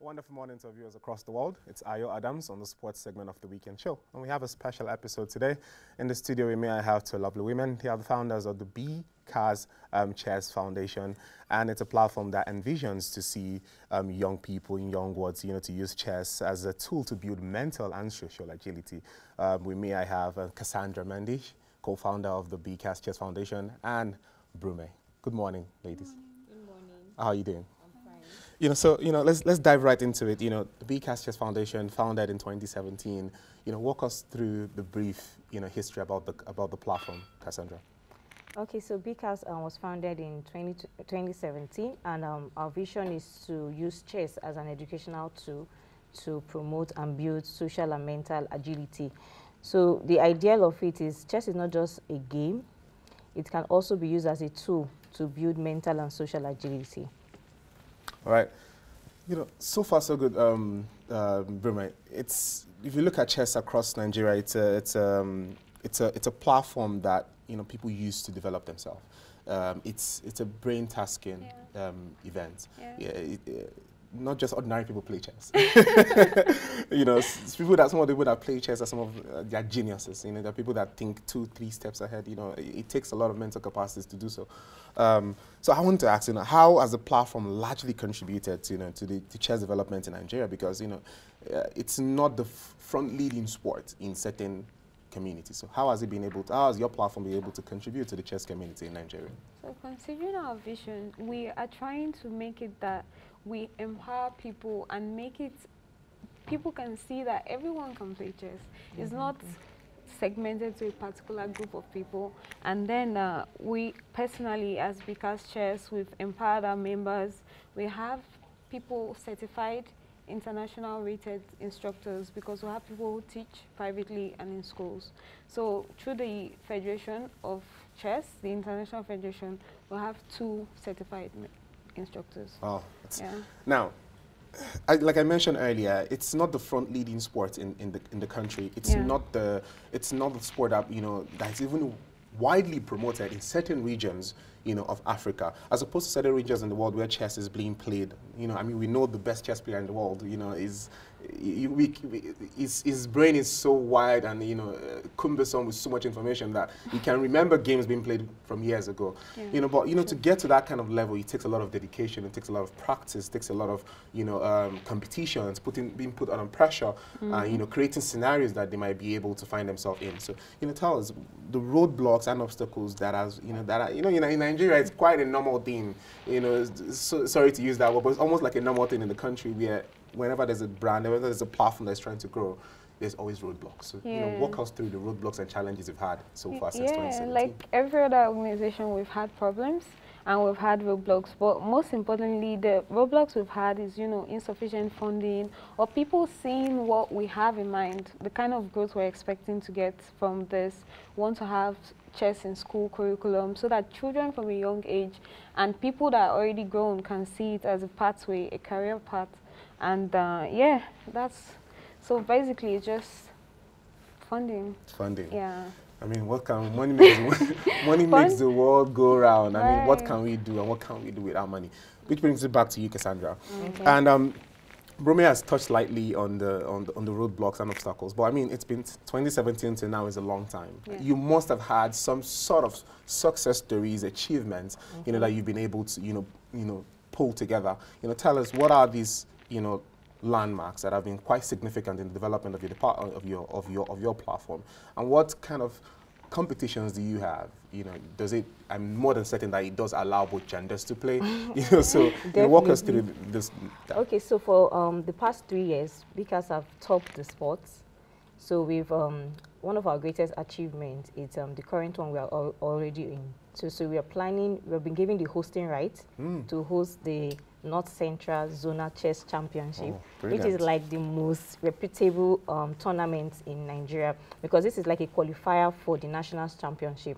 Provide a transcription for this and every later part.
Wonderful morning to our viewers across the world. It's Ayo Adams on the sports segment of the Weekend Show. And we have a special episode today. In the studio with me, I have two lovely women. They are the founders of the BeeCass Chess Foundation. And it's a platform that envisions to see young people in young words, to use chess as a tool to build mental and social agility. With me, I have Cassandra Mendish, co-founder of the BeeCass Chess Foundation, and Brume. Good morning, ladies. Good morning. How are you doing? I'm fine. Let's dive right into it. The BeeCass Chess Foundation, founded in 2017. Walk us through the brief, history about the platform, Cassandra. Okay, so BeeCass was founded in 2017, and our vision is to use chess as an educational tool to promote and build social and mental agility. So the ideal of it is chess is not just a game; it can also be used as a tool to build mental and social agility. All right. So far so good, Brume. If you look at chess across Nigeria, it's a platform that people use to develop themselves. It's a brain tasking event. Yeah. Not just ordinary people play chess. Some of the people that play chess are some of they're geniuses. There are people that think 2-3 steps ahead. It takes a lot of mental capacities to do so. So I want to ask, how has the platform largely contributed to the chess development in Nigeria? Because it's not the front leading sport in certain communities. So how has your platform been able to contribute to the chess community in Nigeria? So considering our vision, we are trying to make it that we empower people and make it, people can see that everyone can play chess. It's not segmented to a particular group of people. And then we personally, as BeeCass Chess, we've empowered our members. We have people certified, international rated instructors, because we have people who teach privately and in schools. So through the Federation of Chess, the International Federation, we have 2 certified instructors. Oh, yeah. Now, like I mentioned earlier, it's not the front leading sport in the country. It's not the sport that that's even widely promoted in certain regions of Africa, as opposed to certain regions in the world where chess is being played. We know the best chess player in the world his brain is so wide and cumbersome with so much information that he can remember games being played from years ago. But to get to that kind of level, it takes a lot of dedication, it takes a lot of practice, it takes a lot of competitions, being put under pressure, creating scenarios that they might be able to find themselves in. So tell us the roadblocks and obstacles that in Nigeria it's quite a normal thing. Sorry to use that word, but it's almost like a normal thing in the country where whenever there's a brand, whenever there's a platform that's trying to grow, there's always roadblocks. So, walk us through the roadblocks and challenges you've had so far since 2017. Like every other organization, we've had problems and we've had roadblocks. But most importantly, the roadblocks we've had is, insufficient funding or people seeing what we have in mind, the kind of growth we're expecting to get from this. We want to have chess in school curriculum so that children from a young age and people that are already grown can see it as a pathway, a career path. And so basically it's just funding. Funding. Yeah. Money makes the world go round. Right. What can we do and what can we do with our money? Which brings it back to you, Cassandra. Okay. And Brume has touched lightly on the roadblocks and obstacles, but it's been 2017 to now is a long time. Yeah. You must have had some sort of success stories, achievements, that you've been able to pull together. Tell us, what are these landmarks that have been quite significant in the development of your platform, and what kind of competitions do you have? I'm more than certain that it does allow both genders to play. So walk us through this. Okay, so for the past 3 years, BeeCass have topped the sports. So we've one of our greatest achievements is the current one we are already in. So we are planning. We've been given the hosting rights to host the North Central Zonal Chess Championship, which is like the most reputable tournament in Nigeria, because this is like a qualifier for the National Championship.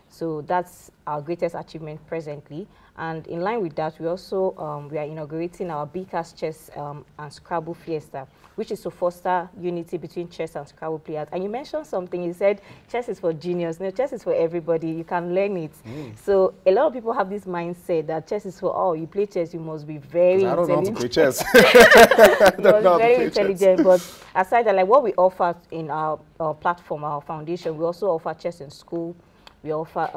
So that's our greatest achievement presently. And in line with that, we also we are inaugurating our BeeCass Chess and Scrabble Fiesta, which is to foster unity between chess and Scrabble players. And you mentioned something, you said chess is for genius. No, chess is for everybody. You can learn it. So a lot of people have this mindset that chess is for, oh, you play chess, you must be very intelligent. I don't know how to play chess. You must be very intelligent. But aside that, like what we offer in our platform, our foundation, we also offer chess in school. We offer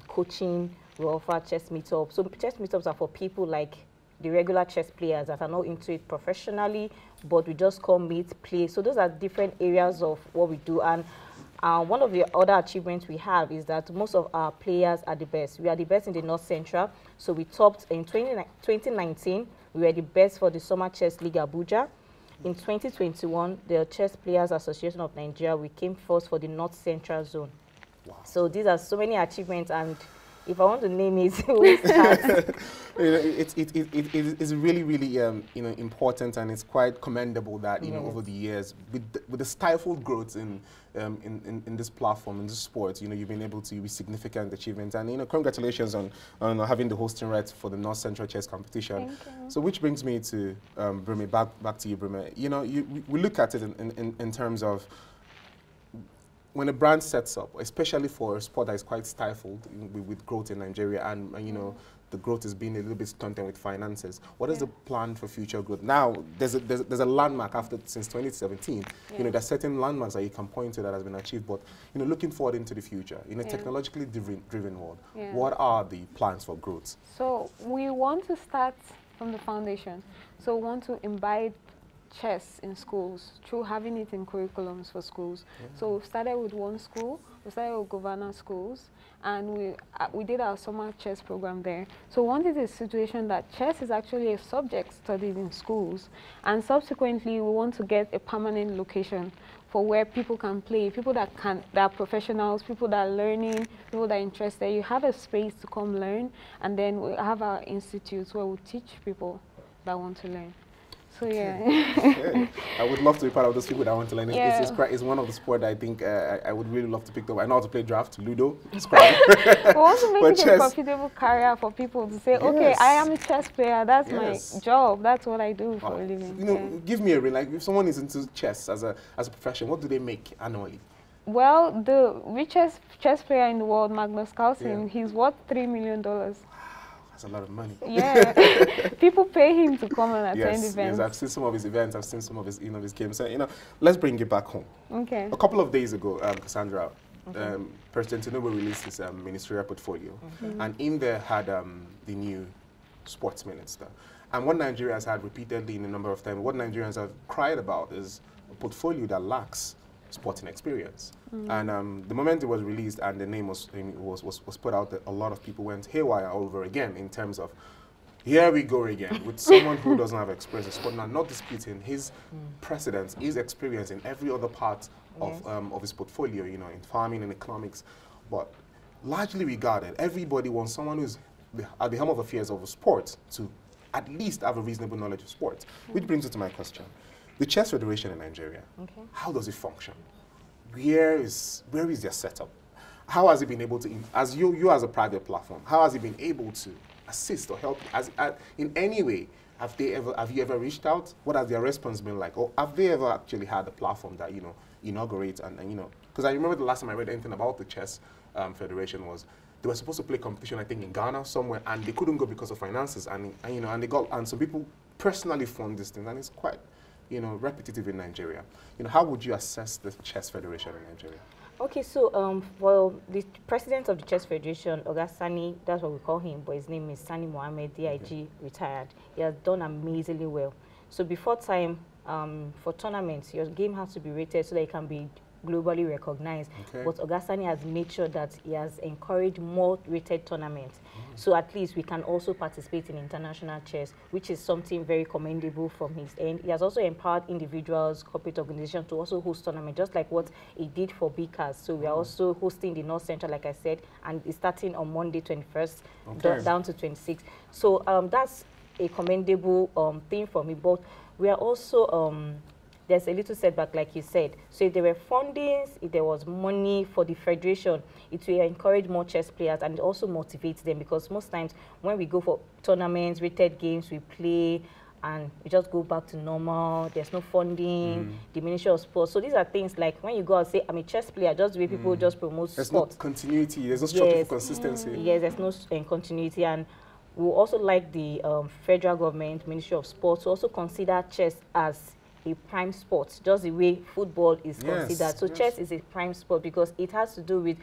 coaching. We offer chess meetups. So chess meetups are for people like the regular chess players that are not into it professionally, but we just come meet, play. So those are different areas of what we do. And one of the other achievements we have is that most of our players are the best. We are the best in the North Central. So we topped in 2019. We were the best for the Summer Chess League Abuja. In 2021, the Chess Players Association of Nigeria, we came first for the North Central Zone. Wow. So these are so many achievements, and if I want to name it, it's really, really important, and it's quite commendable that over the years, with the stifled growth in this platform, in this sport, you've been able to reach significant achievements, and congratulations on having the hosting rights for the North Central Chess Competition. Thank you. So, which brings me to Brime, back to you, Brime. We look at it in terms of, when a brand sets up, especially for a sport that is quite stifled with growth in Nigeria, and the growth is being a little bit stunted with finances, what is the plan for future growth? Now, there's a landmark since 2017. There's certain landmarks that you can point to that has been achieved, but looking forward into the future, in a technologically driven world, what are the plans for growth? So we want to start from the foundation. So we want to imbibe chess in schools through having it in curriculums for schools. So we've started with one school, we started with governor schools, and we did our summer chess program there. So we wanted a situation that chess is actually a subject studied in schools, and subsequently we want to get a permanent location for where people can play, people that are professionals, people that are learning, people that are interested. You have a space to come learn, and then we have our institutes where we teach people that want to learn. So yeah. I would love to be part of those people that want to learn. It's one of the sports I think I would really love to pick up. I know how to play draft, Ludo, Scrabble. We want to make it a profitable career for people to say, okay, I am a chess player. That's my job. That's what I do for a living. Give me a ring. Like, if someone is into chess as a profession, what do they make annually? Well, the richest chess player in the world, Magnus Carlsen, he's worth $3 million. That's a lot of money. Yeah, people pay him to come and attend events. Yes, I've seen some of his events. I've seen some of his, his games. So, let's bring it back home. Okay. A couple of days ago, Cassandra, President Tinubu released his ministerial portfolio, and in there had the new sports minister. And what Nigerians had repeatedly in a number of times, what Nigerians have cried about is a portfolio that lacks sporting experience. And the moment it was released and the name was put out, a lot of people went haywire all over again in terms of, here we go again with someone who doesn't have experience in sport. Now, not disputing his precedence, his experience in every other part of his portfolio, in farming and economics, but largely regarded, everybody wants someone who's at the helm of affairs of a sport to at least have a reasonable knowledge of sports. Which brings me to my question. The Chess Federation in Nigeria, how does it function? Where is their setup? How has it been able to, as you as a private platform, how has it been able to assist or help in any way? Have you ever reached out? What has their response been like? Or have they ever actually had a platform that, inaugurate and because I remember the last time I read anything about the Chess Federation was they were supposed to play competition, I think, in Ghana somewhere, and they couldn't go because of finances, and some people personally fund this thing, and it's quite repetitive in Nigeria. How would you assess the Chess Federation in Nigeria? Okay, so well, the president of the Chess Federation, Sani, that's what we call him, but his name is Sani Mohammed, DIG, retired. He has done amazingly well. So before time, for tournaments, your game has to be rated so that it can be globally recognized. But Sani has made sure that he has encouraged more rated tournaments. So at least we can also participate in international chess, which is something very commendable from his end. He has also empowered individuals, corporate organizations to also host tournaments, just like what he did for BeeCass. So we are also hosting the North Central, like I said, and it's starting on Monday 21st down to 26th. So that's a commendable thing for me. But we are also there's a little setback, like you said. So if there were fundings, if there was money for the federation, it will encourage more chess players and it also motivates them, because most times when we go for tournaments, rated games, we play and we just go back to normal. There's no funding, the Ministry of Sports. So these are things like when you go and say, I'm a chess player, just the way people just promote there's sport. No continuity, there's no structure for consistency. Yes, there's no continuity. And we also like the federal government, Ministry of Sports, to also consider chess as a prime sport, just the way football is considered. So chess is a prime sport because it has to do with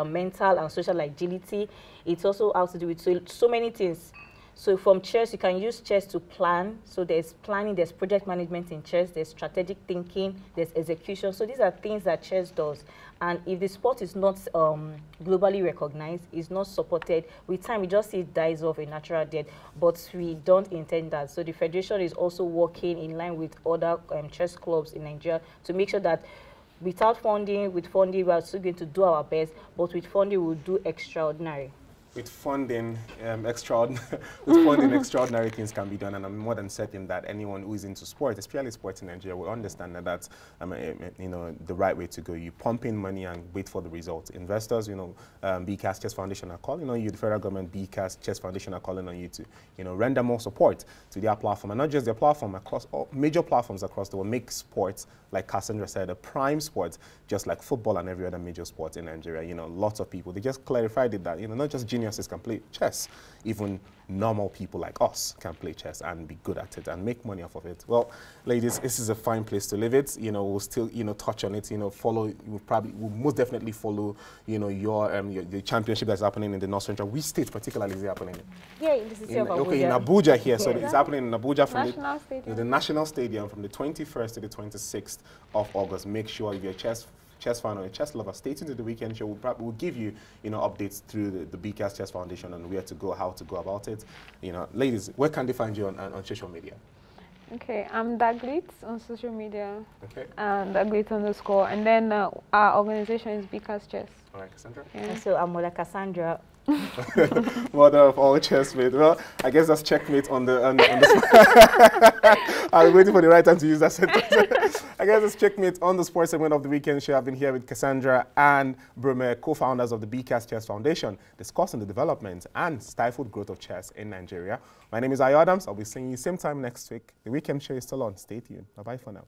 mental and social agility. It also has to do with so many things. So from chess, you can use chess to plan. So there's planning, there's project management in chess, there's strategic thinking, there's execution. So these are things that chess does. And if the sport is not globally recognized, is not supported, with time we just see it dies off a natural death. But we don't intend that. So the federation is also working in line with other chess clubs in Nigeria to make sure that without funding, with funding, we are still going to do our best, but with funding, we'll do extraordinary. With funding, extraordinary things can be done, and I'm more than certain that anyone who is into sport, especially sports in Nigeria, will understand that that's you know, the right way to go. You pump in money and wait for the results. Investors, you know, BeeCass Chess Foundation are calling on you. The federal government, BeeCass Chess Foundation are calling on you to, you know, render more support to their platform, and not just their platform, across all major platforms across the world. Make sports, like Cassandra said, a prime sport, just like football and every other major sport in Nigeria. You know, lots of people, they just clarified it that, you know, not just geniuses can play chess, even normal people like us can play chess and be good at it and make money off of it. Well, ladies, this is a fine place to live it. You know, we'll still, you know, touch on it, you know, we'll most definitely follow, you know, the championship that's happening in the North Central. Which state particularly is it happening in? Yeah, in the city of Abuja. Okay, in Abuja here. So it's happening in Abuja from the National Stadium from the 21st to the 26th of August. Make sure if you're a chess fan or a chess lover, stay tuned to the weekend show. We'll give you, you know, updates through the BeeCass Chess Foundation on where to go, how to go about it. You know, ladies, where can they find you on social media? Okay, I'm Daglit on social media. Okay. And Daglit_, and then our organization is BeeCass Chess. All right, Cassandra. Yeah. And so I'm Mother Cassandra. Mother of all chessmates. Well, I guess that's checkmate on the I was waiting for the right time to use that sentence. I guess that's checkmate on the sports segment of the weekend show. I've been here with Cassandra and Brume, co-founders of the BeeCass Chess Foundation, discussing the development and stifled growth of chess in Nigeria. My name is Ayo Adams. I'll be seeing you same time next week. The weekend show is still on. Stay tuned. Bye-bye for now.